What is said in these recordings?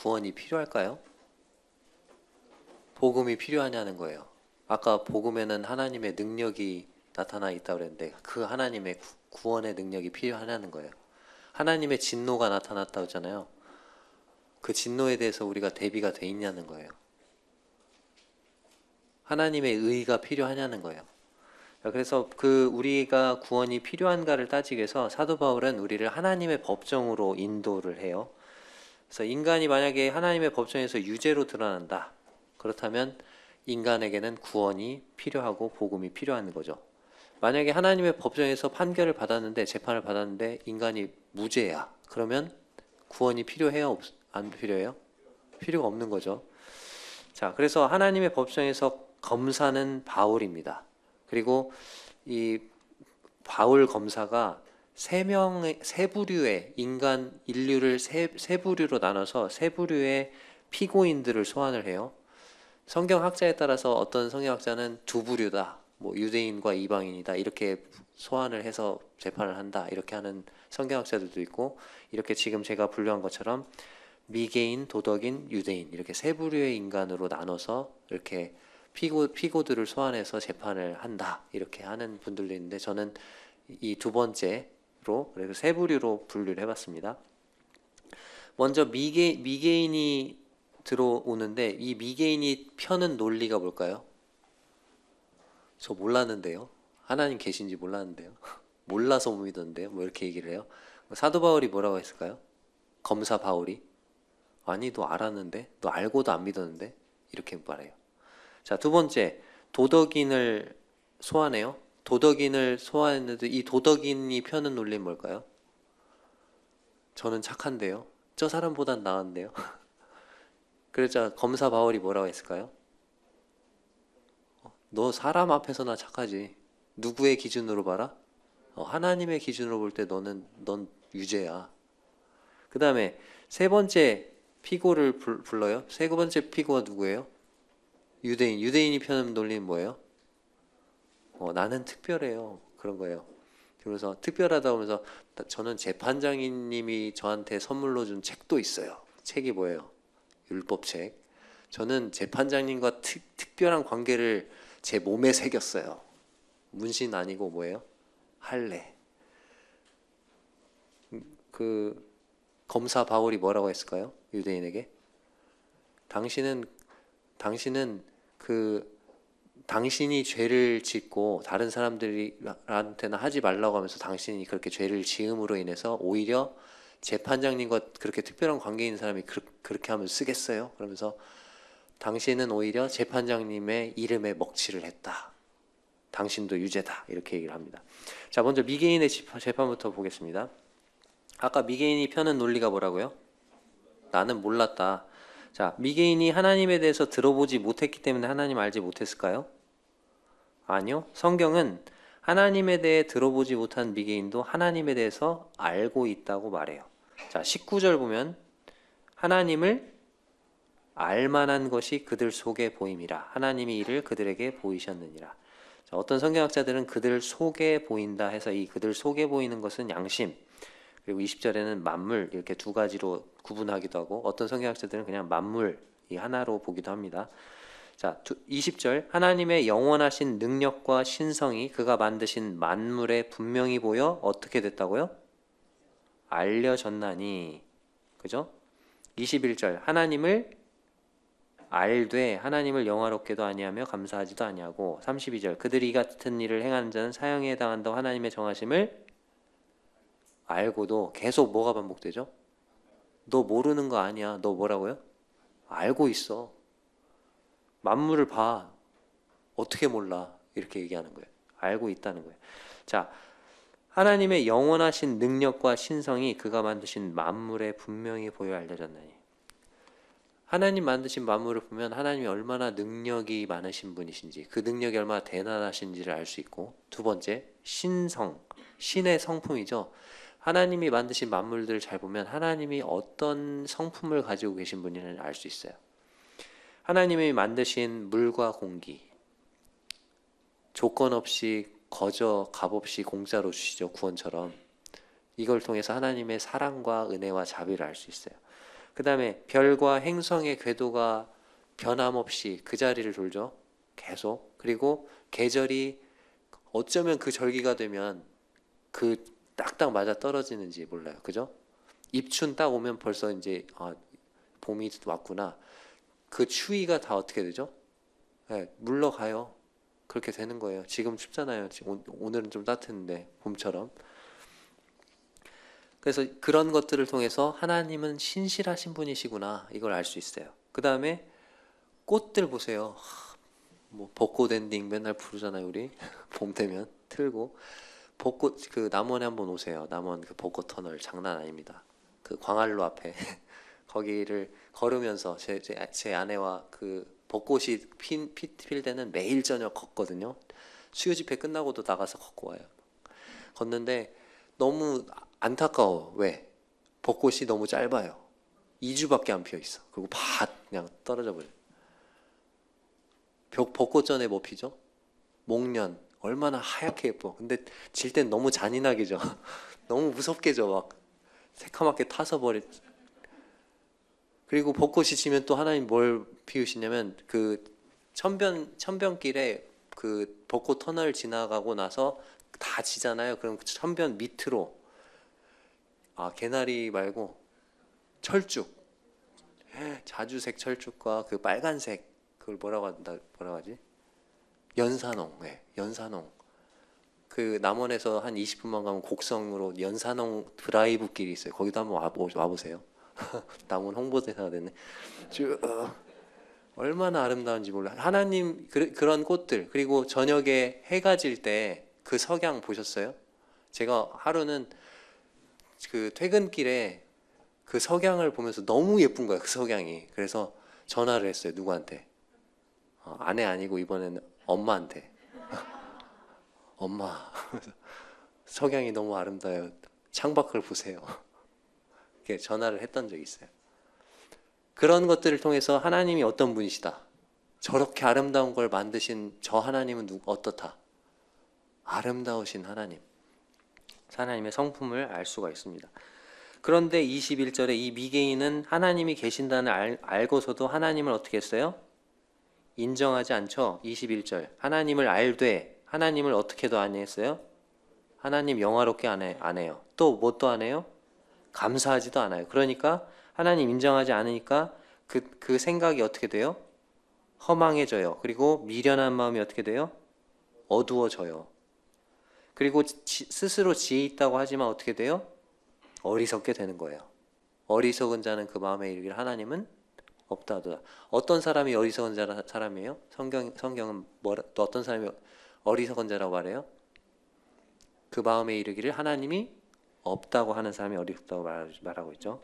구원이 필요할까요? 복음이 필요하냐는 거예요. 아까 복음에는 하나님의 능력이 나타나 있다고 그랬는데 그 하나님의 구원의 능력이 필요하냐는 거예요. 하나님의 진노가 나타났다고 했잖아요. 그 진노에 대해서 우리가 대비가 돼 있냐는 거예요. 하나님의 의가 필요하냐는 거예요. 그래서 그 우리가 구원이 필요한가를 따지기 위해서 사도 바울은 우리를 하나님의 법정으로 인도를 해요. 그래서 인간이 만약에 하나님의 법정에서 유죄로 드러난다. 그렇다면 인간에게는 구원이 필요하고 복음이 필요한 거죠. 만약에 하나님의 법정에서 판결을 받았는데 재판을 받았는데 인간이 무죄야. 그러면 구원이 필요해요? 안 필요해요? 필요가 없는 거죠. 자, 그래서 하나님의 법정에서 검사는 바울입니다. 그리고 이 바울 검사가 세 부류의 인류를 세 부류로 나눠서 세 부류의 피고인들을 소환을 해요. 성경학자에 따라서 어떤 성경학자는 두 부류다, 뭐 유대인과 이방인이다 이렇게 소환을 해서 재판을 한다 이렇게 하는 성경학자들도 있고, 이렇게 지금 제가 분류한 것처럼 미개인, 도덕인, 유대인 이렇게 세 부류의 인간으로 나눠서 이렇게 피고들을 소환해서 재판을 한다 이렇게 하는 분들도 있는데, 저는 이 두 번째로 그래서 세 부류로 분류를 해봤습니다. 먼저 미개인이 들어오는데 이 미개인이 펴는 논리가 뭘까요? 저 몰랐는데요. 하나님 계신지 몰랐는데요. 몰라서 못 믿었는데요. 뭐 이렇게 얘기를 해요. 사도 바울이 뭐라고 했을까요? 검사 바울이 아니 너 알았는데, 너 알고도 안 믿었는데 이렇게 말해요. 자, 두 번째, 도덕인을 소환해요. 도덕인을 소환했는데 이 도덕인이 펴는 논리는 뭘까요? 저는 착한데요. 저 사람보단 나은데요. 그러자 검사 바울이 뭐라고 했을까요? 너 사람 앞에서나 착하지. 누구의 기준으로 봐라? 하나님의 기준으로 볼 때 넌 유죄야. 그 다음에 세 번째 피고를 불러요. 세 번째 피고가 누구예요? 유대인. 유대인이 펴는 논리는 뭐예요? 나는 특별해요. 그런 거예요. 그래서 특별하다 하면서 저는 재판장님이 저한테 선물로 준 책도 있어요. 책이 뭐예요? 율법책. 저는 재판장님과 특별한 관계를 제 몸에 새겼어요. 문신 아니고 뭐예요? 할례. 그 검사 바울이 뭐라고 했을까요? 유대인에게 당신은 당신이 죄를 짓고 다른 사람들한테는 하지 말라고 하면서 당신이 그렇게 죄를 지음으로 인해서 오히려 재판장님과 그렇게 특별한 관계 있는 사람이 그렇게 하면 쓰겠어요? 그러면서 당신은 오히려 재판장님의 이름에 먹칠을 했다. 당신도 유죄다. 이렇게 얘기를 합니다. 자, 먼저 미개인의 재판부터 보겠습니다. 아까 미개인이 펴는 논리가 뭐라고요? 나는 몰랐다. 자, 미개인이 하나님에 대해서 들어보지 못했기 때문에 하나님 알지 못했을까요? 아니요. 성경은 하나님에 대해 들어보지 못한 미개인도 하나님에 대해서 알고 있다고 말해요. 자, 19절 보면 하나님을 알만한 것이 그들 속에 보임이라. 하나님이 이를 그들에게 보이셨느니라. 자, 어떤 성경학자들은 그들 속에 보인다 해서 이 그들 속에 보이는 것은 양심, 그리고 20절에는 만물 이렇게 두 가지로 구분하기도 하고, 어떤 성경학자들은 그냥 만물 이 하나로 보기도 합니다. 자, 20절 하나님의 영원하신 능력과 신성이 그가 만드신 만물에 분명히 보여 어떻게 됐다고요? 알려졌나니. 그죠? 21절 하나님을 알되 하나님을 영화롭게도 아니하며 감사하지도 아니하고. 32절 그들이 이 같은 일을 행하는 자는 사형에 해당한다고 하나님의 정하심을 알고도 계속 뭐가 반복되죠? 너 모르는 거 아니야. 너 뭐라고요? 알고 있어. 만물을 봐. 어떻게 몰라? 이렇게 얘기하는 거예요. 알고 있다는 거예요. 자, 하나님의 영원하신 능력과 신성이 그가 만드신 만물에 분명히 보여 알려졌나니. 하나님 만드신 만물을 보면 하나님이 얼마나 능력이 많으신 분이신지, 그 능력이 얼마나 대단하신지를 알 수 있고, 두 번째 신성, 신의 성품이죠. 하나님이 만드신 만물들을 잘 보면 하나님이 어떤 성품을 가지고 계신 분인지를 알 수 있어요. 하나님이 만드신 물과 공기, 조건 없이 거저 값없이 공짜로 주시죠. 구원처럼. 이걸 통해서 하나님의 사랑과 은혜와 자비를 알 수 있어요. 그 다음에 별과 행성의 궤도가 변함없이 그 자리를 돌죠. 계속. 그리고 계절이 어쩌면 그 절기가 되면 그 딱딱 맞아 떨어지는지 몰라요. 그죠? 입춘 딱 오면 벌써 이제 봄이 왔구나. 그 추위가 다 어떻게 되죠? 네, 물러가요. 그렇게 되는 거예요. 지금 춥잖아요. 지금 오늘은 좀 따뜻한데 봄처럼. 그래서 그런 것들을 통해서 하나님은 신실하신 분이시구나 이걸 알 수 있어요. 그 다음에 꽃들 보세요. 뭐 벚꽃 엔딩 맨날 부르잖아요 우리. 봄 되면 틀고 벚꽃 그 남원에 한번 오세요. 남원 그 벚꽃 터널 장난 아닙니다. 그 광안로 앞에 거기를 걸으면서 제 아내와 그 벚꽃이 필 때는 매일 저녁 걷거든요. 수요 집회 끝나고도 나가서 걷고 와요. 걷는데 너무 안타까워. 왜? 벚꽃이 너무 짧아요. 2주밖에 안 피어 있어. 그리고 팍 그냥 떨어져 버려. 벚꽃 전에 뭐 피죠? 목련. 얼마나 하얗게 예뻐. 근데 질 땐 너무 잔인하게 져. 너무 무섭게 져. 막 새카맣게 타서 버려. 그리고 벚꽃이 지면 또 하나님 뭘 피우시냐면 그 천변길에 그 벚꽃 터널 지나가고 나서 다 지잖아요. 그럼 그 천변 밑으로 개나리 말고 철쭉, 자주색 철쭉과 그 빨간색 그걸 뭐라고 하지? 연산홍, 네, 연산홍. 그 남원에서 한 20분만 가면 곡성으로 연산홍 드라이브 길이 있어요. 거기도 한번 와보세요. 남원 홍보대사가 됐네. 쭉 얼마나 아름다운지 몰라. 하나님 그런 꽃들 그리고 저녁에 해가 질 때 그 석양 보셨어요? 제가 하루는 그 퇴근길에 그 석양을 보면서 너무 예쁜 거야 그 석양이. 그래서 전화를 했어요. 누구한테? 아내 아니고 이번에는 엄마한테. 엄마 석양이 너무 아름다워요. 창밖을 보세요. 이렇게 전화를 했던 적이 있어요. 그런 것들을 통해서 하나님이 어떤 분이시다. 저렇게 아름다운 걸 만드신 저 하나님은 어떻다. 아름다우신 하나님. 하나님의 성품을 알 수가 있습니다. 그런데 21절에 이 미개인은 하나님이 계신다는 알고서도 하나님을 어떻게 했어요? 인정하지 않죠. 21절 하나님을 알되 하나님을 어떻게도 안 했어요? 하나님 영화롭게 안 해요. 또 뭣도 안 해요? 감사하지도 않아요. 그러니까 하나님 인정하지 않으니까 그 생각이 어떻게 돼요? 허망해져요. 그리고 미련한 마음이 어떻게 돼요? 어두워져요. 그리고 스스로 지혜 있다고 하지만 어떻게 돼요? 어리석게 되는 거예요. 어리석은 자는 그 마음에 이르기를 하나님은 없다 하더라. 어떤 사람이 어리석은 사람이에요? 성경은 또 어떤 사람이 어리석은 자라고 말해요? 그 마음에 이르기를 하나님이 없다고 하는 사람이 어리석다고 말하고 있죠.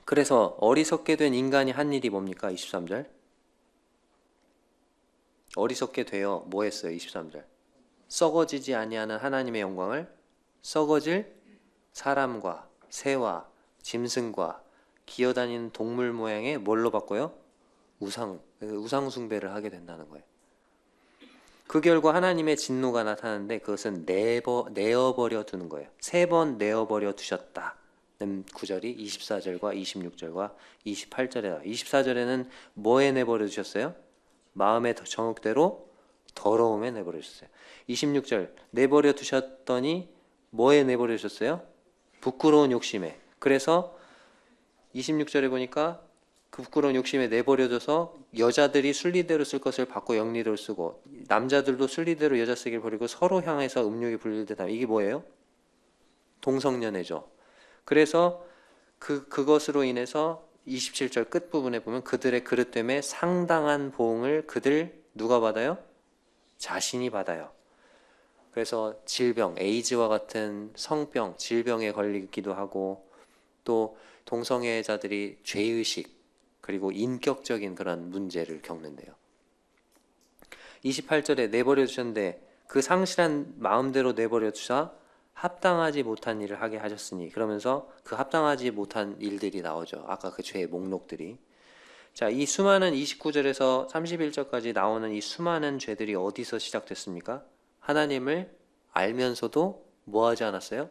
그래서 어리석게 된 인간이 한 일이 뭡니까? 23절 어리석게 되어 뭐 했어요? 23절 썩어지지 아니하는 하나님의 영광을 썩어질 사람과 새와 짐승과 기어다니는 동물 모양의 뭘로 바꿔요? 우상 숭배를 하게 된다는 거예요. 그 결과 하나님의 진노가 나타나는데 그것은 내어버려 두는 거예요. 3번 내어버려 두셨다. 구절이 24절과 26절과 28절에 나와요. 24절에는 뭐에 내버려 두셨어요? 마음의 정욕대로 더러움에 내버려 두셨어요. 26절 내버려 두셨더니 뭐에 내버려 두셨어요? 부끄러운 욕심에. 그래서 26절에 보니까 그 부끄러운 욕심에 내버려둬서 여자들이 순리대로 쓸 것을 바꿔 영리대로 쓰고 남자들도 순리대로 여자 쓰기를 버리고 서로 향해서 음욕이 불릴 듯하면 이게 뭐예요? 동성연애죠. 그래서 그것으로 인해서 27절 끝부분에 보면 그들의 그릇됨에 상당한 보응을 누가 받아요? 자신이 받아요. 그래서 질병, 에이즈와 같은 성병, 질병에 걸리기도 하고 또 동성애자들이 죄의식 그리고 인격적인 그런 문제를 겪는데요. 28절에 내버려 두셨는데 그 상실한 마음대로 내버려 두사 합당하지 못한 일을 하게 하셨으니 그러면서 그 합당하지 못한 일들이 나오죠. 아까 그 죄의 목록들이. 자, 이 수많은 29절에서 31절까지 나오는 이 수많은 죄들이 어디서 시작됐습니까? 하나님을 알면서도 뭐 하지 않았어요?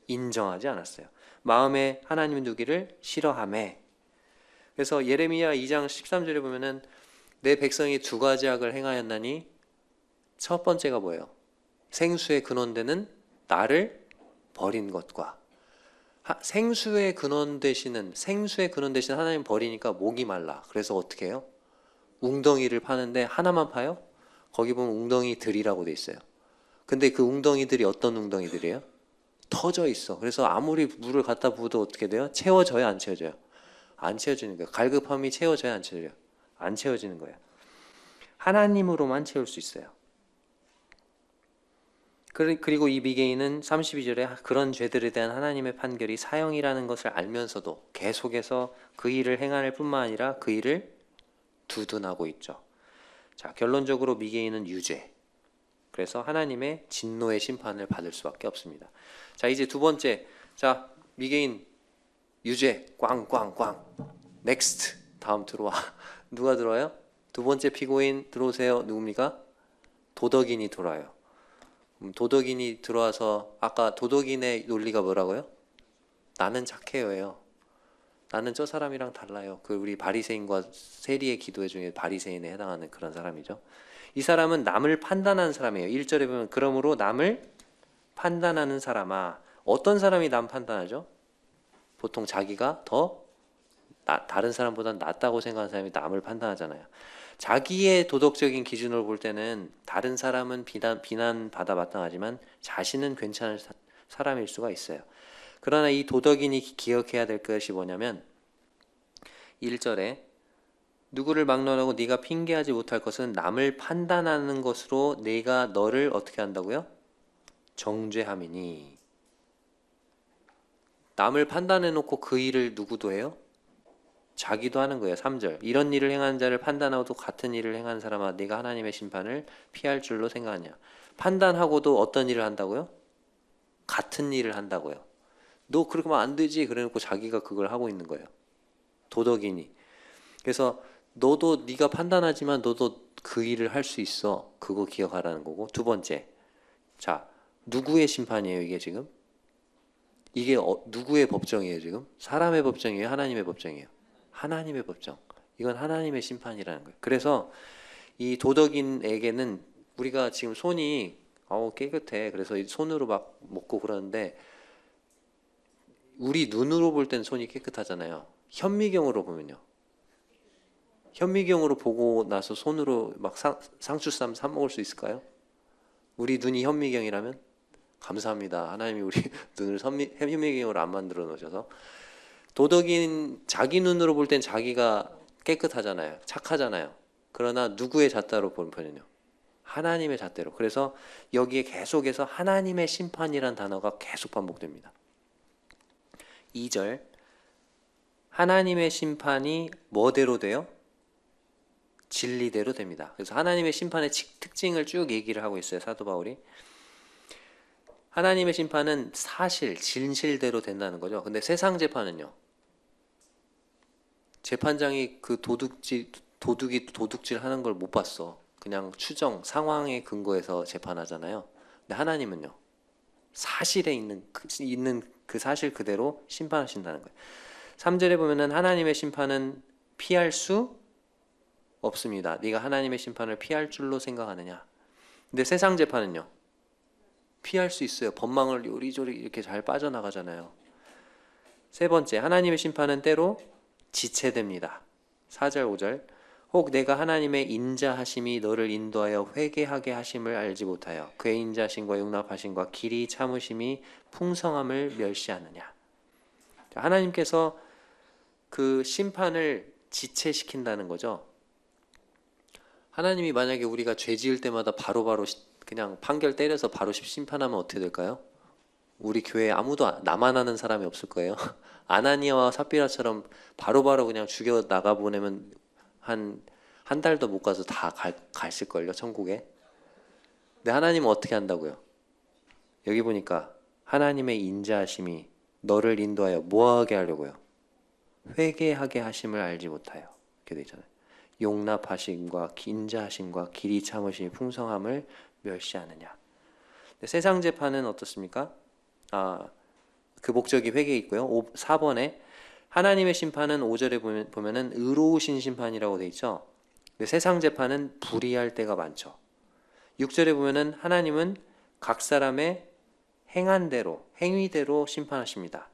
인정하지 않았어요. 마음에 하나님 두기를 싫어하매. 그래서 예레미야 2장 13절에 보면은 내 백성이 두 가지 악을 행하였나니 첫 번째가 뭐예요? 생수의 근원 되는 나를 버린 것과 생수의 근원 되시는 하나님 버리니까 목이 말라. 그래서 어떻게 해요? 웅덩이를 파는데 하나만 파요? 거기 보면 웅덩이들이라고 돼 있어요. 근데 그 웅덩이들이 어떤 웅덩이들이에요? 터져 있어. 그래서 아무리 물을 갖다 부어도 어떻게 돼요? 채워져요, 안 채워져요? 안 채워지는 거예요. 갈급함이 채워져요, 안 채워져요? 안 채워지는 거예요. 하나님으로만 채울 수 있어요. 그리고 이 미개인은 32절에 그런 죄들에 대한 하나님의 판결이 사형이라는 것을 알면서도 계속해서 그 일을 행할 뿐만 아니라 그 일을 두둔하고 있죠. 자, 결론적으로 미개인은 유죄. 그래서 하나님의 진노의 심판을 받을 수밖에 없습니다. 자, 이제 두 번째. 자, 미개인 유죄 꽝꽝꽝. 넥스트. 다음 들어와. 누가 들어와요? 두 번째 피고인 들어오세요. 누굽니까? 도덕인이 들어와요. 도덕인이 들어와서 아까 도덕인의 논리가 뭐라고요? 나는 착해요예요. 나는 저 사람이랑 달라요. 그 우리 바리새인과 세리의 기도회 중에 바리새인에 해당하는 그런 사람이죠. 이 사람은 남을 판단하는 사람이에요. 1절에 보면 그러므로 남을 판단하는 사람아. 어떤 사람이 남 판단하죠? 보통 자기가 더 다른 사람보다 낫다고 생각하는 사람이 남을 판단하잖아요. 자기의 도덕적인 기준으로 볼 때는 다른 사람은 비난받아 마땅하지만 자신은 괜찮은 사람일 수가 있어요. 그러나 이 도덕인이 기억해야 될 것이 뭐냐면 1절에 누구를 막론하고 네가 핑계하지 못할 것은 남을 판단하는 것으로 네가 너를 어떻게 한다고요? 정죄함이니. 남을 판단해놓고 그 일을 누구도 해요? 자기도 하는 거예요. 3절. 이런 일을 행하는 자를 판단하고도 같은 일을 행하는 사람아 네가 하나님의 심판을 피할 줄로 생각하냐. 판단하고도 어떤 일을 한다고요? 같은 일을 한다고요. 너 그렇게 하면 안 되지. 그래놓고 자기가 그걸 하고 있는 거예요. 도덕인이. 그래서 너도 네가 판단하지만 너도 그 일을 할 수 있어. 그거 기억하라는 거고. 두 번째. 자, 누구의 심판이에요 이게 지금? 이게 누구의 법정이에요 지금? 사람의 법정이에요? 하나님의 법정이에요? 하나님의 법정. 이건 하나님의 심판이라는 거예요. 그래서 이 도덕인에게는 우리가 지금 손이 깨끗해. 그래서 손으로 막 먹고 그러는데 우리 눈으로 볼 땐 손이 깨끗하잖아요. 현미경으로 보면요. 현미경으로 보고 나서 손으로 막 상추쌈 사 먹을 수 있을까요? 우리 눈이 현미경이라면? 감사합니다. 하나님이 우리 눈을 현미경으로 안 만들어 놓으셔서. 도덕인 자기 눈으로 볼 땐 자기가 깨끗하잖아요. 착하잖아요. 그러나 누구의 잣대로 보는 편이요? 하나님의 잣대로. 그래서 여기에 계속해서 하나님의 심판이란 단어가 계속 반복됩니다. 2절 하나님의 심판이 뭐대로 돼요? 진리대로 됩니다. 그래서 하나님의 심판의 특징을 쭉 얘기를 하고 있어요. 사도 바울이. 하나님의 심판은 사실, 진실대로 된다는 거죠. 근데 세상 재판은요. 재판장이 그 도둑이 도둑질 하는 걸 못 봤어. 그냥 추정, 상황에 근거해서 재판하잖아요. 근데 하나님은요. 사실에 있는 그 사실 그대로 심판하신다는 거예요. 3절에 보면은 하나님의 심판은 피할 수 없습니다. 네가 하나님의 심판을 피할 줄로 생각하느냐. 근데 세상 재판은요. 피할 수 있어요. 법망을 요리조리 이렇게 잘 빠져나가잖아요. 세 번째, 하나님의 심판은 때로 지체됩니다. 4절 5절 혹 내가 하나님의 인자하심이 너를 인도하여 회개하게 하심을 알지 못하여 그의 인자하심과 용납하심과 길이 참으심이 풍성함을 멸시하느냐. 하나님께서 그 심판을 지체시킨다는 거죠. 하나님이 만약에 우리가 죄 지을 때마다 바로바로 그냥 판결 때려서 바로 심판하면 어떻게 될까요? 우리 교회에 아무도 나만 아는 사람이 없을 거예요. 아나니아와 삽비라처럼 바로바로 그냥 죽여 나가 보내면 한 달도 못 가서 다 갔을걸요, 천국에. 근데 하나님은 어떻게 한다고요? 여기 보니까 하나님의 인자하심이 너를 인도하여 뭐하게 하려고요? 회개하게 하심을 알지 못하여. 이렇게 되어 있잖아요. 용납하심과 인자하심과 길이 참으심이 풍성함을 멸시하느냐. 세상 재판은 어떻습니까? 그 목적이 회개에 있고요. 4번에 하나님의 심판은 5절에 보면은 의로우신 심판이라고 돼 있죠. 세상 재판은 불의할 때가 많죠. 6절에 보면은 하나님은 각 사람의 행한 대로, 행위대로 심판하십니다.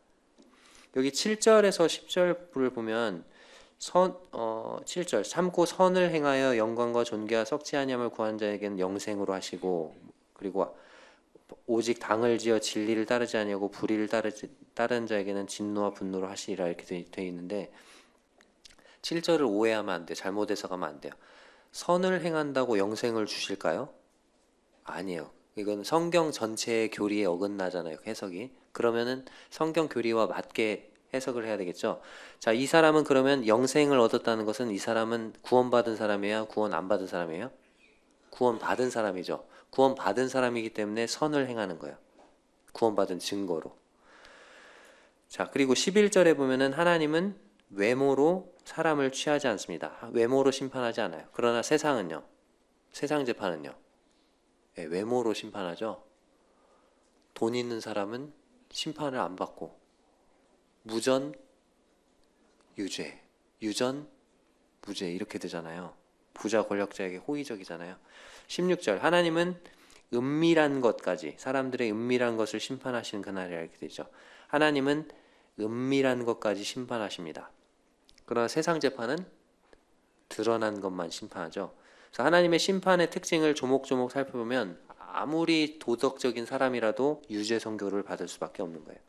여기 7절에서 10절을 보면 7절 참고 선을 행하여 영광과 존귀와 썩지 아니함을 구한 자에게는 영생으로 하시고, 그리고 오직 당을 지어 진리를 따르지 아니하고 불의를 따르는 자에게는 진노와 분노로 하시리라 이렇게 돼 있는데 7절을 오해하면 안 돼요. 잘못 해석하면 안 돼요. 선을 행한다고 영생을 주실까요? 아니에요. 이건 성경 전체의 교리에 어긋나잖아요. 해석이. 그러면은 성경 교리와 맞게 해석을 해야 되겠죠. 자, 이 사람은 그러면 영생을 얻었다는 것은 이 사람은 구원받은 사람이야? 구원 안 받은 사람이에요? 구원받은 사람이죠. 구원받은 사람이기 때문에 선을 행하는 거예요. 구원받은 증거로. 자, 그리고 11절에 보면은 하나님은 외모로 사람을 취하지 않습니다. 외모로 심판하지 않아요. 그러나 세상은요. 세상 재판은요. 네, 외모로 심판하죠. 돈 있는 사람은 심판을 안 받고 무전, 유죄, 유전, 무죄 이렇게 되잖아요. 부자 권력자에게 호의적이잖아요. 16절 하나님은 은밀한 것까지 사람들의 은밀한 것을 심판하시는 그날이라 이렇게 되죠. 하나님은 은밀한 것까지 심판하십니다. 그러나 세상 재판은 드러난 것만 심판하죠. 그래서 하나님의 심판의 특징을 조목조목 살펴보면 아무리 도덕적인 사람이라도 유죄 선고를 받을 수밖에 없는 거예요.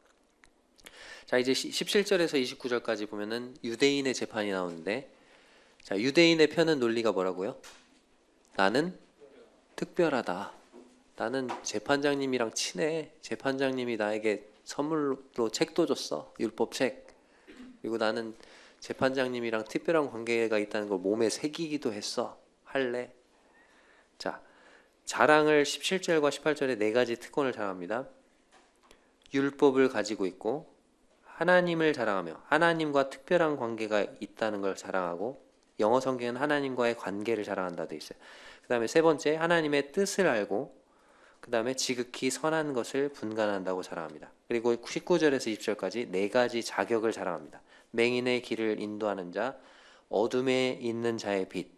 자, 이제 17절에서 29절까지 보면은 유대인의 재판이 나오는데, 자, 유대인의 편은 논리가 뭐라고요? 나는 특별하다. 나는 재판장님이랑 친해. 재판장님이 나에게 선물로 책도 줬어. 율법책. 그리고 나는 재판장님이랑 특별한 관계가 있다는 걸 몸에 새기기도 했어. 할래? 자, 자랑을 17절과 18절에 네 가지 특권을 자랑합니다. 율법을 가지고 있고 하나님을 자랑하며 하나님과 특별한 관계가 있다는 걸 자랑하고, 영어 성경은 하나님과의 관계를 자랑한다 돼 있어요. 그 다음에 세 번째 하나님의 뜻을 알고, 그 다음에 지극히 선한 것을 분간한다고 자랑합니다. 그리고 19절에서 20절까지 네 가지 자격을 자랑합니다. 맹인의 길을 인도하는 자, 어둠에 있는 자의 빛,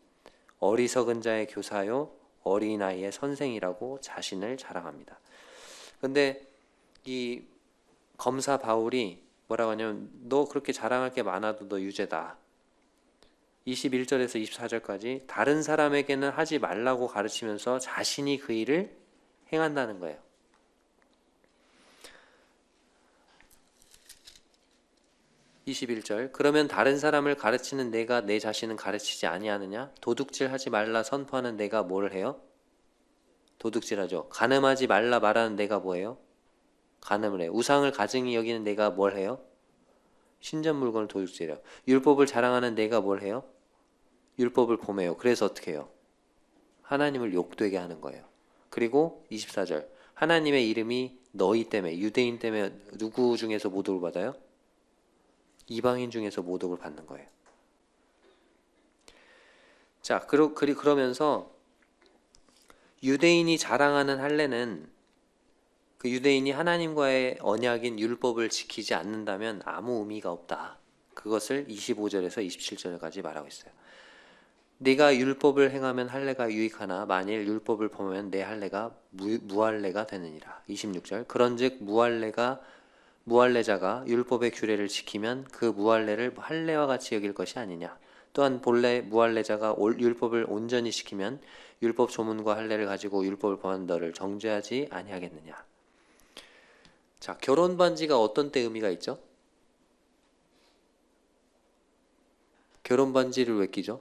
어리석은 자의 교사요, 어린아이의 선생이라고 자신을 자랑합니다. 근데 이 검사 바울이 뭐라고 하냐면 너 그렇게 자랑할 게 많아도 너 유죄다. 21절에서 24절까지 다른 사람에게는 하지 말라고 가르치면서 자신이 그 일을 행한다는 거예요. (21절) 그러면 다른 사람을 가르치는 내가 내 자신은 가르치지 아니하느냐? 도둑질하지 말라 선포하는 내가 뭘 해요? 도둑질하죠. 간음하지 말라 말하는 내가 뭐예요? 간음을 해요. 우상을 가증히 여기는 내가 뭘 해요? 신전 물건을 도둑질해요. 율법을 자랑하는 내가 뭘 해요? 율법을 범해요. 그래서 어떻게 해요? 하나님을 욕되게 하는 거예요. 그리고 24절 하나님의 이름이 너희 때문에, 유대인 때문에 누구 중에서 모독을 받아요? 이방인 중에서 모독을 받는 거예요. 자, 그러면서 유대인이 자랑하는 할례는 그 유대인이 하나님과의 언약인 율법을 지키지 않는다면 아무 의미가 없다. 그것을 25절에서 27절까지 말하고 있어요. 네가 율법을 행하면 할례가 유익하나 만일 율법을 범하면 내 할례가 무할례가 되느니라. 26절 그런즉 무할례자가 율법의 규례를 지키면 그 무할례를 할례와 같이 여길 것이 아니냐. 또한 본래 무할례자가 율법을 온전히 지키면 율법 조문과 할례를 가지고 율법을 범한 너를 정죄하지 아니하겠느냐. 자, 결혼 반지가 어떤 때 의미가 있죠? 결혼 반지를 왜 끼죠?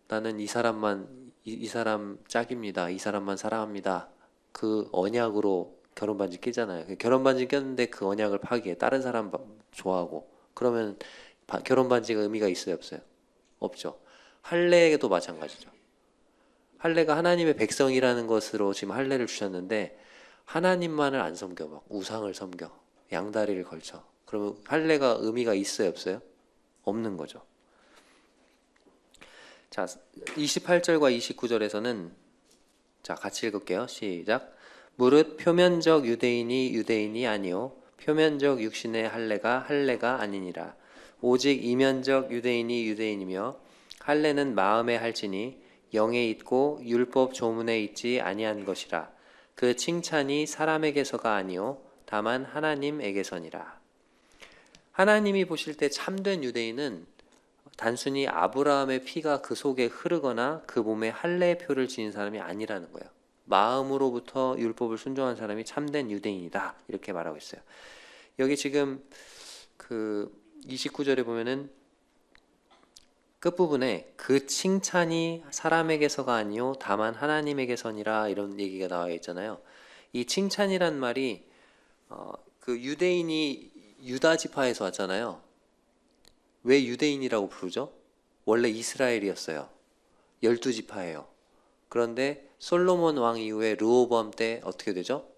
나는 이 사람 짝입니다. 이 사람만 사랑합니다. 그 언약으로 결혼 반지 끼잖아요. 결혼 반지 꼈는데 그 언약을 파기해. 다른 사람 좋아하고. 그러면 결혼 반지가 의미가 있어요, 없어요? 없죠. 할례도 마찬가지죠. 할례가 하나님의 백성이라는 것으로 지금 할례를 주셨는데 하나님만을 안 섬겨, 막 우상을 섬겨, 양다리를 걸쳐. 그러면 할례가 의미가 있어요, 없어요? 없는 거죠. 자, 28절과 29절에서는 자, 같이 읽을게요. 시작. 무릇 표면적 유대인이 아니요 표면적 육신의 할례가 아니니라. 오직 이면적 유대인이 유대인이며 할례는 마음에 할지니 영에 있고 율법 조문에 있지 아니한 것이라. 그 칭찬이 사람에게서가 아니요 다만 하나님에게서니라. 하나님이 보실 때 참된 유대인은 단순히 아브라함의 피가 그 속에 흐르거나 그 몸에 할례의 표를 지닌 사람이 아니라는 거예요. 마음으로부터 율법을 순종한 사람이 참된 유대인이다, 이렇게 말하고 있어요. 여기 지금 그 29절에 보면은 끝부분에 그 칭찬이 사람에게서가 아니요 다만 하나님에게서니라, 이런 얘기가 나와 있잖아요. 이 칭찬이란 말이 그 유대인이 유다 지파에서 왔잖아요. 왜 유대인이라고 부르죠? 원래 이스라엘이었어요. 12지파예요. 그런데 솔로몬 왕 이후에 르호보암 때 어떻게 되죠?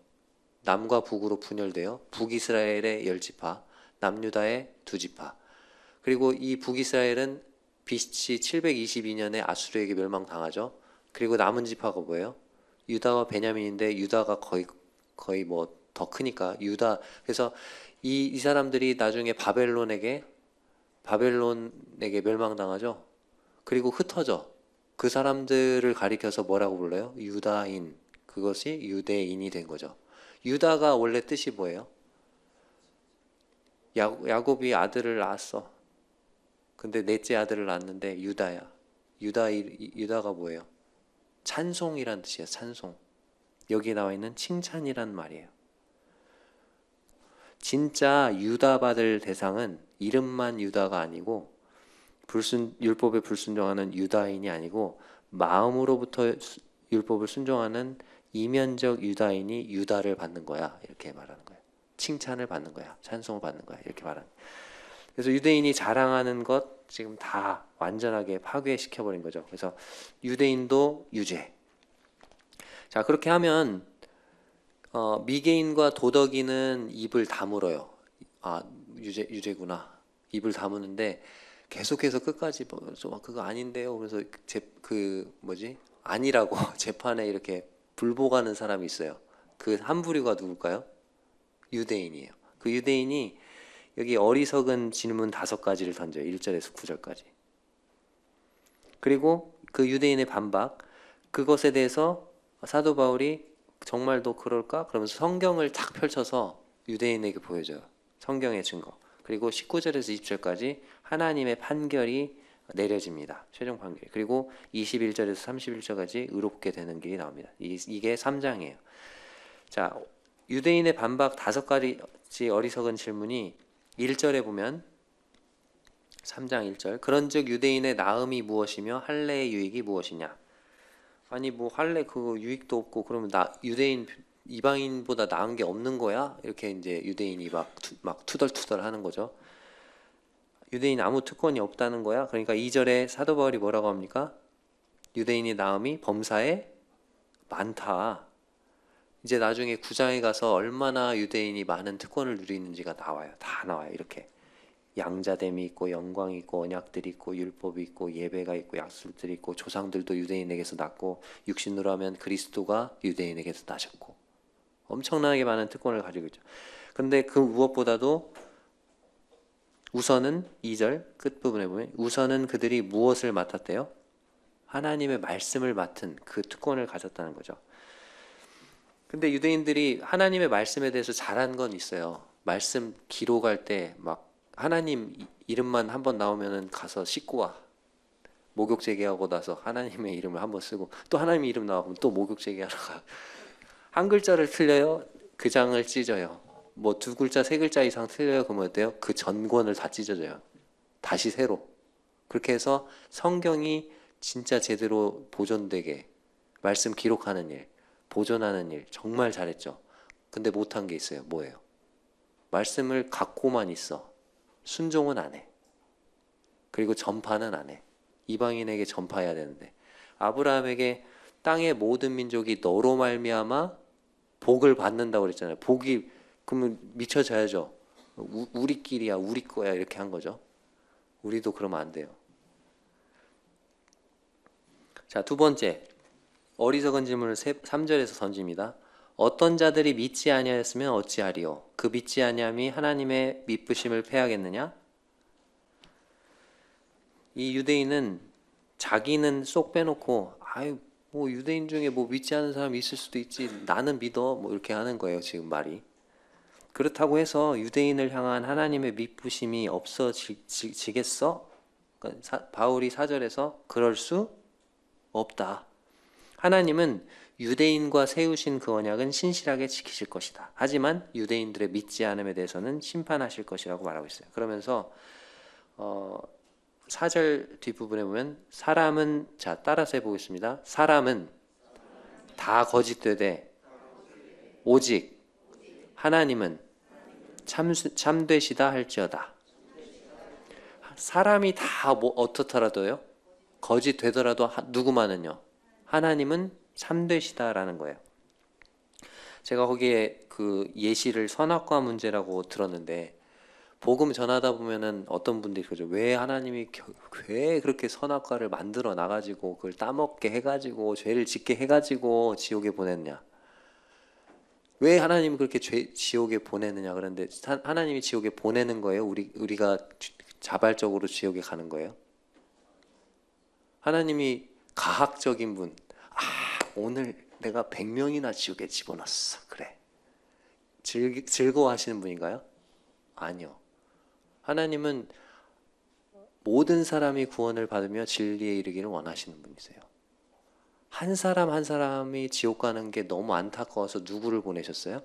남과 북으로 분열돼요. 북이스라엘의 10지파, 남유다의 2지파. 그리고 이 북이스라엘은 BC 722년에 아수르에게 멸망당하죠. 그리고 남은 지파가 뭐예요? 유다와 베냐민인데 유다가 거의 뭐 더 크니까 유다. 그래서 이 사람들이 나중에 바벨론에게 멸망당하죠. 그리고 흩어져. 그 사람들을 가리켜서 뭐라고 불러요? 유다인. 그것이 유대인이 된 거죠. 유다가 원래 뜻이 뭐예요? 야곱이 아들을 낳았어. 근데 넷째 아들을 낳았는데 유다야. 유다가 뭐예요? 찬송이란 뜻이에요. 찬송. 여기 나와 있는 칭찬이란 말이에요. 진짜 유다 받을 대상은 이름만 유다가 아니고 율법에 불순종하는 유다인이 아니고 마음으로부터 율법을 순종하는 이면적 유다인이 유다를 받는 거야, 이렇게 말하는 거예요. 칭찬을 받는 거야, 찬송을 받는 거야, 이렇게 말하는 거예요. 그래서 유대인이 자랑하는 것 지금 다 완전하게 파괴시켜버린 거죠. 그래서 유대인도 유죄. 자, 그렇게 하면 미개인과 도덕인은 입을 다물어요. 아, 유죄구나. 입을 다무는데 계속해서 끝까지 그거 아닌데요. 그래서 아니라고 재판에 이렇게 불복하는 사람이 있어요. 그 한 부류가 누굴까요? 유대인이에요. 그 유대인이 여기 어리석은 질문 5가지를 던져요. 1절에서 9절까지. 그리고 그 유대인의 반박, 그것에 대해서 사도 바울이 정말 너 그럴까? 그러면서 성경을 탁 펼쳐서 유대인에게 보여줘요. 성경의 증거. 그리고 19절에서 20절까지 하나님의 판결이 내려집니다. 최종 판결. 그리고 21절에서 31절까지 의롭게 되는 길이 나옵니다. 이게 3장이에요. 자, 유대인의 반박 5가지 어리석은 질문이 1절에 보면 3장 1절. 그런즉 유대인의 나음이 무엇이며 할례의 유익이 무엇이냐? 아니 뭐 할례 그 유익도 없고 그러면 유대인 이방인보다 나은 게 없는 거야? 이렇게 이제 유대인이 막 투덜투덜 하는 거죠. 유대인 아무 특권이 없다는 거야. 그러니까 2절에 사도 바울이 뭐라고 합니까? 유대인의 나음이 범사에 많다. 이제 나중에 9장에 가서 얼마나 유대인이 많은 특권을 누리는지가 나와요. 다 나와요. 이렇게 양자됨이 있고 영광이 있고 언약들이 있고 율법이 있고 예배가 있고 약속들이 있고 조상들도 유대인에게서 났고 육신으로 하면 그리스도가 유대인에게서 나셨고 엄청나게 많은 특권을 가지고 있죠. 근데 그 무엇보다도 우선은 2절 끝부분에 보면 우선은 그들이 무엇을 맡았대요? 하나님의 말씀을 맡은 그 특권을 가졌다는 거죠. 근데 유대인들이 하나님의 말씀에 대해서 잘한 건 있어요. 말씀 기록할 때 막 하나님 이름만 한번 나오면은 가서 씻고 와. 목욕 제기하고 나서 하나님의 이름을 한번 쓰고 또 하나님의 이름 나오면 또 목욕 제기하러 가. 한 글자를 틀려요. 그 장을 찢어요. 뭐 2글자, 3글자 이상 틀려요. 그러면 어때요? 그 전권을 다 찢어져요. 다시 새로. 그렇게 해서 성경이 진짜 제대로 보존되게 말씀 기록하는 일, 보존하는 일 정말 잘했죠. 근데 못한 게 있어요. 뭐예요? 말씀을 갖고만 있어. 순종은 안 해. 그리고 전파는 안 해. 이방인에게 전파해야 되는데 아브라함에게 땅의 모든 민족이 너로 말미암아 복을 받는다고 그랬잖아요. 복이 그러면 미쳐져야죠. 우리끼리야, 우리 거야 이렇게 한 거죠. 우리도 그러면 안 돼요. 자, 2번째 어리석은 질문을 3절에서 던집니다. 어떤 자들이 믿지 아니하였으면 어찌하리요? 그 믿지 아니함이 하나님의 미쁘심을 패하겠느냐? 이 유대인은 자기는 쏙 빼놓고 아유 뭐 유대인 중에 뭐 믿지 않는 사람이 있을 수도 있지 나는 믿어 뭐 이렇게 하는 거예요 지금 말이. 그렇다고 해서 유대인을 향한 하나님의 미쁘심이 없어지겠어? 그러니까 바울이 4절에서 그럴 수 없다. 하나님은 유대인과 세우신 그 언약은 신실하게 지키실 것이다. 하지만 유대인들의 믿지 않음에 대해서는 심판하실 것이라고 말하고 있어요. 그러면서 4절 뒷부분에 보면 사람은 자 따라서 해보겠습니다. 사람은 다 거짓되되 오직 하나님은 참되시다 할지어다. 사람이 다 뭐 어떻더라도요. 거짓 되더라도 누구만은요. 하나님은 참되시다라는 거예요. 제가 거기에 그 예시를 선악과 문제라고 들었는데 복음 전하다 보면은 어떤 분들이 그러죠. 왜 하나님이 왜 그렇게 선악과를 만들어 놔가지고 그걸 따먹게 해가지고 죄를 짓게 해가지고 지옥에 보냈냐. 왜 하나님이 그렇게 지옥에 보내느냐. 그런데 하나님이 지옥에 보내는 거예요. 우리가 자발적으로 지옥에 가는 거예요. 하나님이 가학적인 분. 오늘 내가 100명이나 지옥에 집어넣었어. 그래. 즐거워하시는 분인가요? 아니요. 하나님은 모든 사람이 구원을 받으며 진리에 이르기를 원하시는 분이세요. 한 사람 한 사람이 지옥 가는 게 너무 안타까워서 누구를 보내셨어요?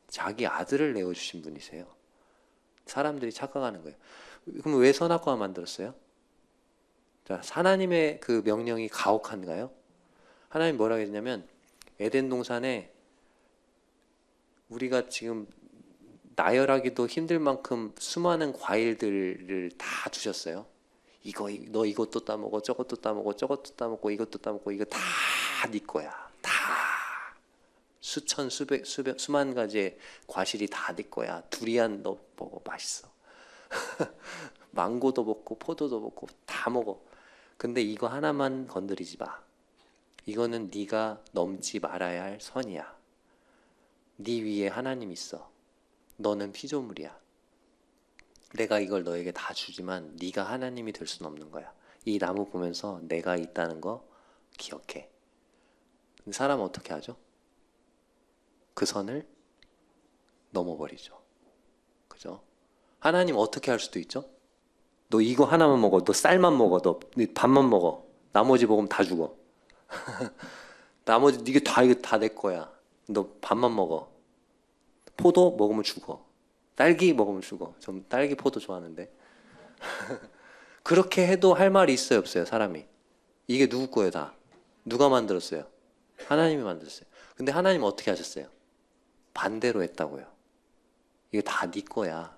자기 아들을 내어주신 분이세요. 사람들이 착각하는 거예요. 그럼 왜 선악과 만들었어요? 자, 하나님의 그 명령이 가혹한가요? 하나님 뭐라고 했냐면 에덴 동산에 우리가 지금 나열하기도 힘들 만큼 수많은 과일들을 다 주셨어요. 너 이것도 따먹어, 저것도 따먹어, 저것도 따먹고, 이것도 따먹고, 이거 다 네 거야. 다 수천, 수만 가지의 과실이 다 네 거야. 두리안 너 먹어, 맛있어. 망고도 먹고, 포도도 먹고, 다 먹어. 근데 이거 하나만 건드리지 마. 이거는 네가 넘지 말아야 할 선이야. 네 위에 하나님 있어. 너는 피조물이야. 내가 이걸 너에게 다 주지만 네가 하나님이 될 수는 없는 거야. 이 나무 보면서 내가 있다는 거 기억해. 사람은 어떻게 하죠? 그 선을 넘어버리죠. 그죠? 하나님 어떻게 할 수도 있죠? 너 이거 하나만 먹어. 너 쌀만 먹어. 너 밥만 먹어. 나머지 먹으면 다 죽어. 나머지 이게 다 내 거야. 너 밥만 먹어. 포도 먹으면 죽어. 딸기 먹으면 죽어. 전 딸기 포도 좋아하는데. 그렇게 해도 할 말이 있어요, 없어요, 사람이? 이게 누구 거예요, 다? 누가 만들었어요? 하나님이 만들었어요. 근데 하나님 어떻게 하셨어요? 반대로 했다고요. 이거 다 네 거야.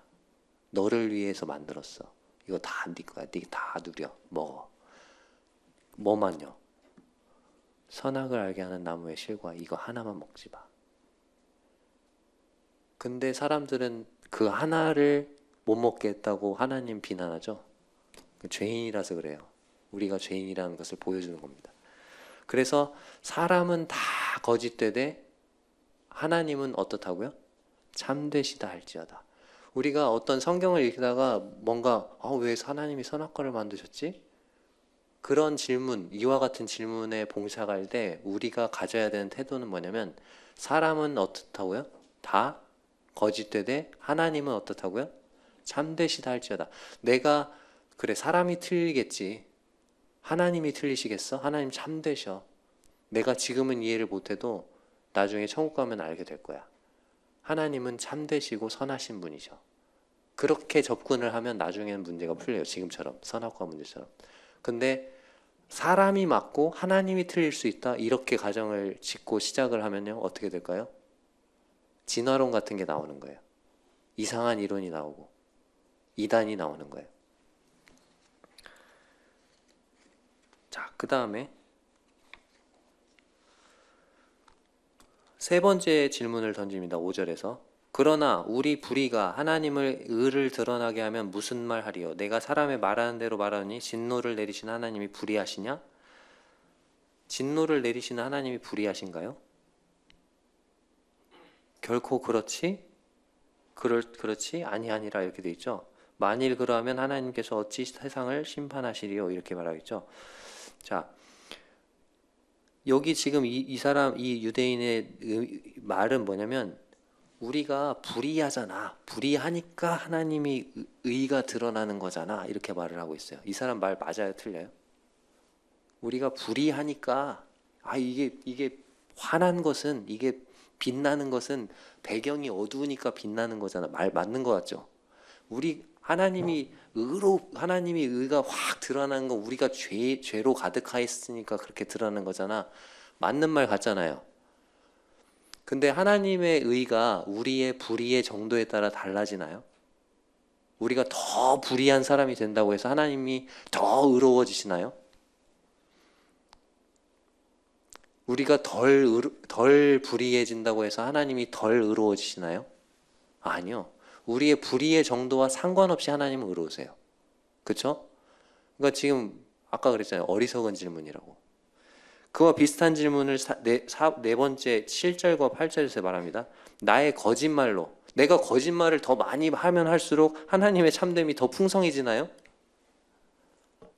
너를 위해서 만들었어. 이거 다 네 거야. 네 다 누려. 먹어. 뭐만요? 선악을 알게 하는 나무의 실과 이거 하나만 먹지 마. 근데 사람들은 그 하나를 못 먹게 했다고 하나님 비난하죠. 죄인이라서 그래요. 우리가 죄인이라는 것을 보여주는 겁니다. 그래서 사람은 다 거짓되되 하나님은 어떻다고요? 참되시다 할지어다. 우리가 어떤 성경을 읽다가 뭔가 왜 하나님이 선악과를 만드셨지? 그런 질문, 이와 같은 질문에 봉착할 때 우리가 가져야 되는 태도는 뭐냐면 사람은 어떻다고요? 다 거짓되되 하나님은 어떻다고요? 참되시다 할지어다. 내가 그래 사람이 틀리겠지. 하나님이 틀리시겠어? 하나님 참되셔. 내가 지금은 이해를 못해도 나중에 천국 가면 알게 될 거야. 하나님은 참되시고 선하신 분이셔. 그렇게 접근을 하면 나중에는 문제가 풀려요. 지금처럼 선악과 문제처럼. 근데 사람이 맞고 하나님이 틀릴 수 있다. 이렇게 가정을 짓고 시작을 하면요. 어떻게 될까요? 진화론 같은 게 나오는 거예요. 이상한 이론이 나오고 이단이 나오는 거예요. 자, 그 다음에 세 번째 질문을 던집니다. 5절에서 그러나 우리 불의가 하나님을 의를 드러나게 하면 무슨 말 하리요? 내가 사람의 말하는 대로 말하니 진노를 내리시는 하나님이 불의하시냐? 진노를 내리시는 하나님이 불의하신가요? 결코 그렇지 아니하니라 이렇게 돼 있죠. 만일 그러하면 하나님께서 어찌 세상을 심판하시리요 이렇게 말하고 있죠. 자, 여기 지금 이 사람 이 유대인의 말은 뭐냐면 우리가 불의하잖아. 불의하니까 하나님이 의가 드러나는 거잖아. 이렇게 말을 하고 있어요. 이 사람 말 맞아요, 틀려요? 우리가 불의하니까 이게 화난 것은 이게 빛나는 것은 배경이 어두우니까 빛나는 거잖아. 말 맞는 거 같죠? 우리 하나님이 의가 확 드러나는 건 우리가 죄로 가득하였으니까 그렇게 드러나는 거잖아. 맞는 말 같잖아요. 근데 하나님의 의가 우리의 불의의 정도에 따라 달라지나요? 우리가 더 불의한 사람이 된다고 해서 하나님이 더 의로워지시나요? 우리가 덜 불의해진다고 해서 하나님이 덜 의로워지시나요? 아니요. 우리의 불의의 정도와 상관없이 하나님은 의로우세요. 그렇죠? 그러니까 지금 아까 그랬잖아요. 어리석은 질문이라고. 그와 비슷한 질문을 네 번째 7절과 8절에서 말합니다. 나의 거짓말로 내가 거짓말을 더 많이 하면 할수록 하나님의 참됨이 더 풍성해지나요?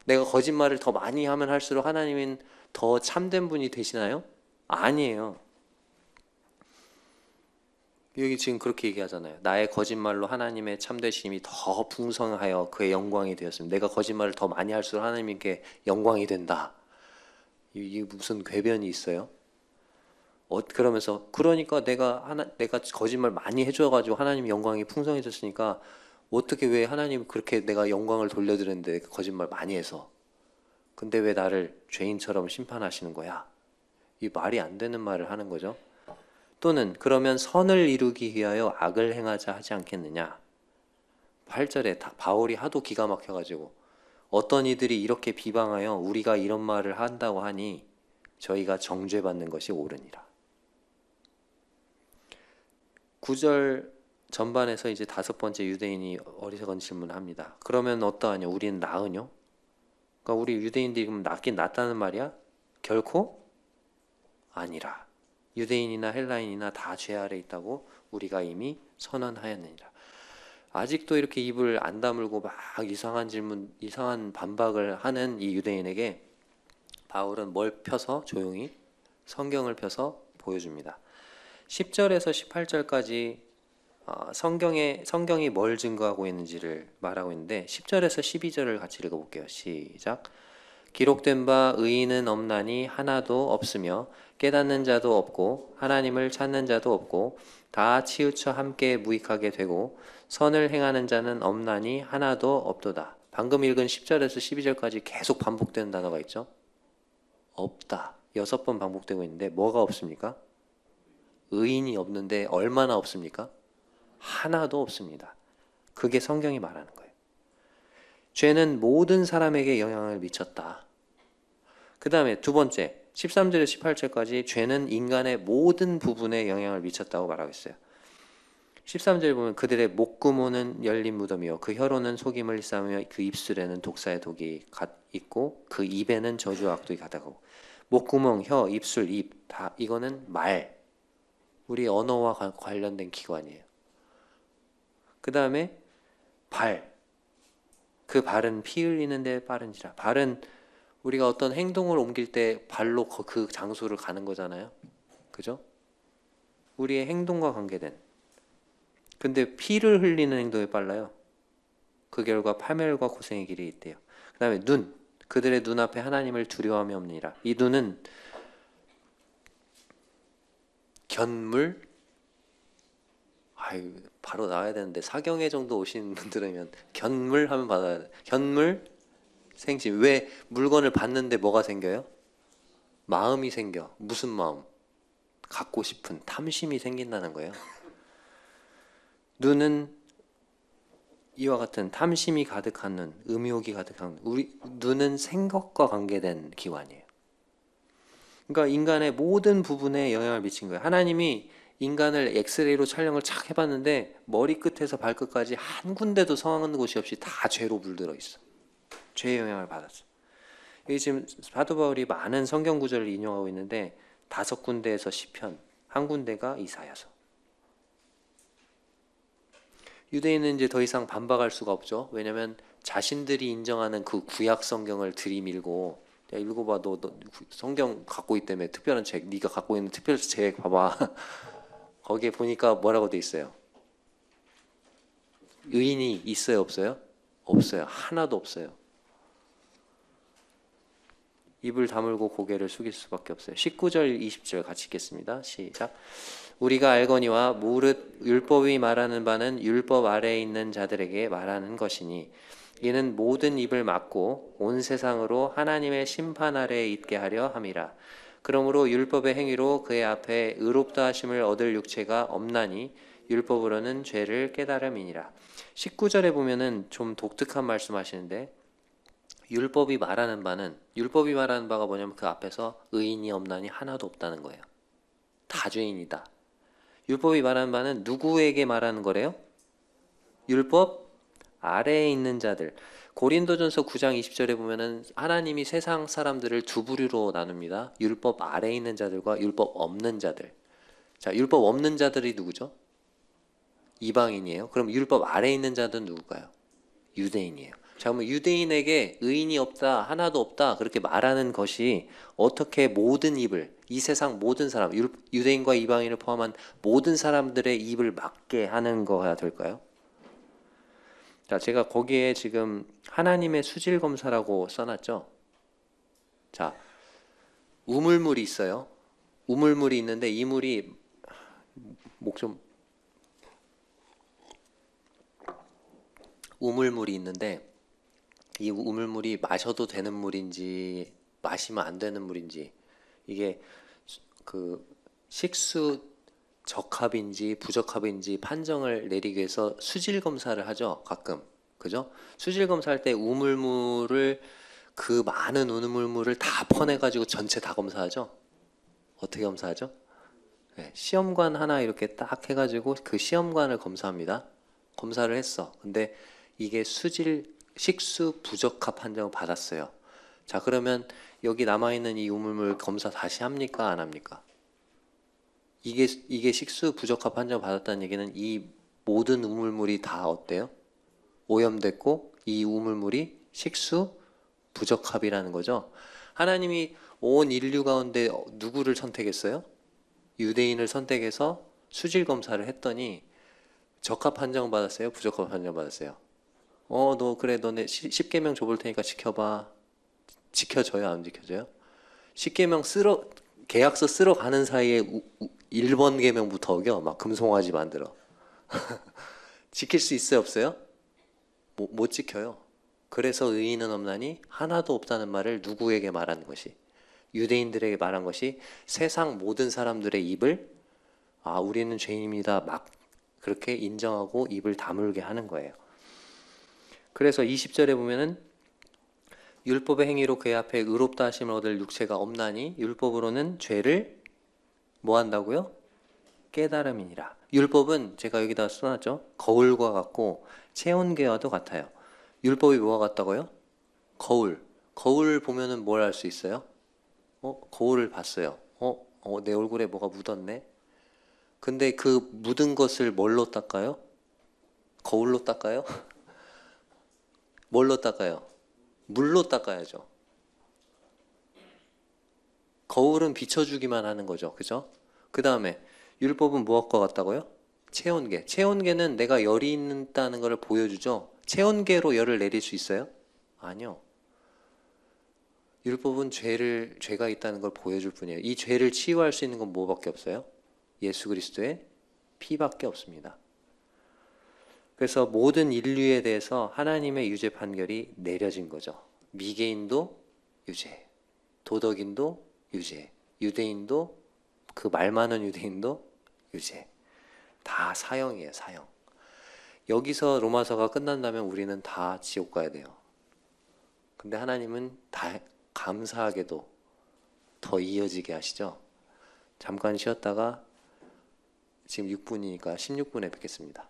내가 거짓말을 더 많이 하면 할수록 하나님은 더 참된 분이 되시나요? 아니에요. 여기 지금 그렇게 얘기하잖아요. 나의 거짓말로 하나님의 참되심이 더 풍성하여 그의 영광이 되었습니다. 내가 거짓말을 더 많이 할수록 하나님께 영광이 된다. 이게 무슨 궤변이 있어요? 그러면서 그러니까 내가 거짓말 많이 해줘가지고 하나님 영광이 풍성해졌으니까 어떻게 왜 하나님 그렇게 내가 영광을 돌려드렸는데 거짓말 많이 해서 근데 왜 나를 죄인처럼 심판하시는 거야? 이 말이 안 되는 말을 하는 거죠. 또는 그러면 선을 이루기 위하여 악을 행하자 하지 않겠느냐? 8절에 바울이 하도 기가 막혀가지고 어떤 이들이 이렇게 비방하여 우리가 이런 말을 한다고 하니 저희가 정죄받는 것이 옳으니라. 9절 전반에서 이제 다섯 번째 유대인이 어리석은 질문을 합니다. 그러면 어떠하냐? 우리는 나으뇨? 그러니까 우리 유대인들이 그럼 낫긴 낫다는 말이야? 결코 아니라. 유대인이나 헬라인이나 다 죄 아래 있다고 우리가 이미 선언하였느니라. 아직도 이렇게 입을 안 다물고 막 이상한 질문, 이상한 반박을 하는 이 유대인에게 바울은 뭘 펴서 조용히 성경을 펴서 보여줍니다. 10절에서 18절까지 성경이 뭘 증거하고 있는지를 말하고 있는데 10절에서 12절을 같이 읽어볼게요. 시작. 기록된 바 의인은 없나니 하나도 없으며 깨닫는 자도 없고 하나님을 찾는 자도 없고 다 치우쳐 함께 무익하게 되고 선을 행하는 자는 없나니 하나도 없도다. 방금 읽은 10절에서 12절까지 계속 반복되는 단어가 있죠. 없다. 6번 반복되고 있는데 뭐가 없습니까? 의인이 없는데 얼마나 없습니까? 하나도 없습니다. 그게 성경이 말하는 거예요. 죄는 모든 사람에게 영향을 미쳤다. 그 다음에 두 번째 13절에서 18절까지 죄는 인간의 모든 부분에 영향을 미쳤다고 말하고 있어요. 13절 보면 그들의 목구멍은 열린 무덤이요 그 혀로는 속임을 일삼으며 그 입술에는 독사의 독이 있고 그 입에는 저주와 악독이 가득하고 목구멍, 혀, 입술, 입 다 이거는 말 우리 언어와 관련된 기관이에요. 그 다음에 발 그 발은 피 흘리는데 빠른지라. 발은 우리가 어떤 행동을 옮길 때 발로 그 장소를 가는 거잖아요. 그죠? 우리의 행동과 관계된. 근데 피를 흘리는 행동이 빨라요. 그 결과 파멸과 고생의 길이 있대요. 그 다음에 눈. 그들의 눈앞에 하나님을 두려워함이 없느니라. 이 눈은 견물. 아유, 바로 나와야 되는데 사경회 정도 오시는 분들이면 견물 하면 받아야 돼. 견물 생심. 왜 물건을 봤는데 뭐가 생겨요? 마음이 생겨. 무슨 마음? 갖고 싶은 탐심이 생긴다는 거예요. 눈은 이와 같은 탐심이 가득한 눈, 음욕이 가득한 눈. 우리 눈은 생각과 관계된 기관이에요. 그러니까 인간의 모든 부분에 영향을 미친 거예요. 하나님이 인간을 엑스레이로 촬영을 착 해봤는데 머리끝에서 발끝까지 한 군데도 성한 곳이 없이 다 죄로 물들어 있어. 죄의 영향을 받았어. 여기 지금 사도 바울이 많은 성경 구절을 인용하고 있는데 5군데에서 시편, 한 군데가 이사야서. 유대인은 이제 더 이상 반박할 수가 없죠. 왜냐하면 자신들이 인정하는 그 구약 성경을 들이밀고, 야 읽어봐, 너 성경 갖고 있다며, 특별한 책, 네가 갖고 있는 특별한 책 봐봐. 거기에 보니까 뭐라고 돼 있어요? 의인이 있어요, 없어요? 없어요. 하나도 없어요. 입을 다물고 고개를 숙일 수밖에 없어요. 19절, 20절 같이 읽겠습니다. 시작. 우리가 알거니와 무릇 율법이 말하는 바는 율법 아래에 있는 자들에게 말하는 것이니 이는 모든 입을 막고 온 세상으로 하나님의 심판 아래에 있게 하려 함이라. 그러므로 율법의 행위로 그의 앞에 의롭다 하심을 얻을 육체가 없나니 율법으로는 죄를 깨달음이니라. 19절에 보면은 좀 독특한 말씀하시는데, 율법이 말하는 바가 뭐냐면 그 앞에서 의인이 없나니 하나도 없다는 거예요. 다 죄인이다. 율법이 말하는 바는 누구에게 말하는 거래요? 율법 아래에 있는 자들. 고린도전서 9장 20절에 보면은 하나님이 세상 사람들을 두 부류로 나눕니다. 율법 아래에 있는 자들과 율법 없는 자들. 자, 율법 없는 자들이 누구죠? 이방인이에요. 그럼 율법 아래에 있는 자들은 누굴까요? 유대인이에요. 자, 그러면 유대인에게 의인이 없다, 하나도 없다 그렇게 말하는 것이 어떻게 모든 입을, 이 세상 모든 사람, 유대인과 이방인을 포함한 모든 사람들의 입을 막게 하는 거가 될까요? 자, 제가 거기에 지금 하나님의 수질 검사라고 써놨죠. 자, 우물물이 있어요. 우물물이 있는데 이 물이 우물물이 있는데 이 우물물이 마셔도 되는 물인지 마시면 안 되는 물인지, 이게 그 식수 적합인지 부적합인지 판정을 내리기 위해서 수질 검사를 하죠, 가끔. 그죠? 수질 검사할 때 우물물을, 그 많은 우물물을 다 퍼내가지고 전체 다 검사하죠. 어떻게 검사하죠? 네, 시험관 하나 이렇게 딱 해가지고 그 시험관을 검사합니다. 검사를 했어. 근데 이게 식수 부적합 판정을 받았어요. 자, 그러면 여기 남아있는 이 우물물 검사 다시 합니까? 안 합니까? 이게 식수 부적합 판정을 받았다는 얘기는 이 모든 우물물이 다 어때요? 오염됐고 이 우물물이 식수 부적합이라는 거죠. 하나님이 온 인류 가운데 누구를 선택했어요? 유대인을 선택해서 수질 검사를 했더니 적합 판정 받았어요? 부적합 판정 받았어요? 너 그래, 너네 10계명 줘볼 테니까 지켜봐. 지켜줘요, 안 지켜줘요? 10계명 계약서 쓰러 가는 사이에 1번 계명부터 어겨. 막 금송아지 만들어. 지킬 수 있어요, 없어요? 못 지켜요. 그래서 의인은 없나니 하나도 없다는 말을 누구에게 말하는 것이? 유대인들에게 말한 것이 세상 모든 사람들의 입을, 우리는 죄인입니다, 막 그렇게 인정하고 입을 다물게 하는 거예요. 그래서 20절에 보면은 율법의 행위로 그의 앞에 의롭다 하심을 얻을 육체가 없나니 율법으로는 죄를 뭐 한다고요? 깨달음이니라. 율법은 제가 여기다 써놨죠. 거울과 같고 체온계와도 같아요. 율법이 뭐와 같다고요? 거울. 거울 보면은 뭘 알 수 있어요? 거울을 봤어요. 내 얼굴에 뭐가 묻었네. 근데 그 묻은 것을 뭘로 닦아요? 거울로 닦아요? 뭘로 닦아요? 물로 닦아야죠. 거울은 비춰주기만 하는 거죠. 그죠? 그 다음에 율법은 무엇과 같다고요? 체온계. 체온계는 내가 열이 있다는 것을 보여주죠. 체온계로 열을 내릴 수 있어요? 아니요. 율법은 죄가 있다는 걸 보여줄 뿐이에요. 이 죄를 치유할 수 있는 건 뭐밖에 없어요? 예수 그리스도의 피밖에 없습니다. 그래서 모든 인류에 대해서 하나님의 유죄 판결이 내려진 거죠. 미개인도 유죄, 도덕인도 유죄, 유대인도, 그 말 많은 유대인도 유죄. 다 사형이에요, 사형. 여기서 로마서가 끝난다면 우리는 다 지옥 가야 돼요. 근데 하나님은 다 감사하게도 더 이어지게 하시죠. 잠깐 쉬었다가 지금 6분이니까 16분에 뵙겠습니다.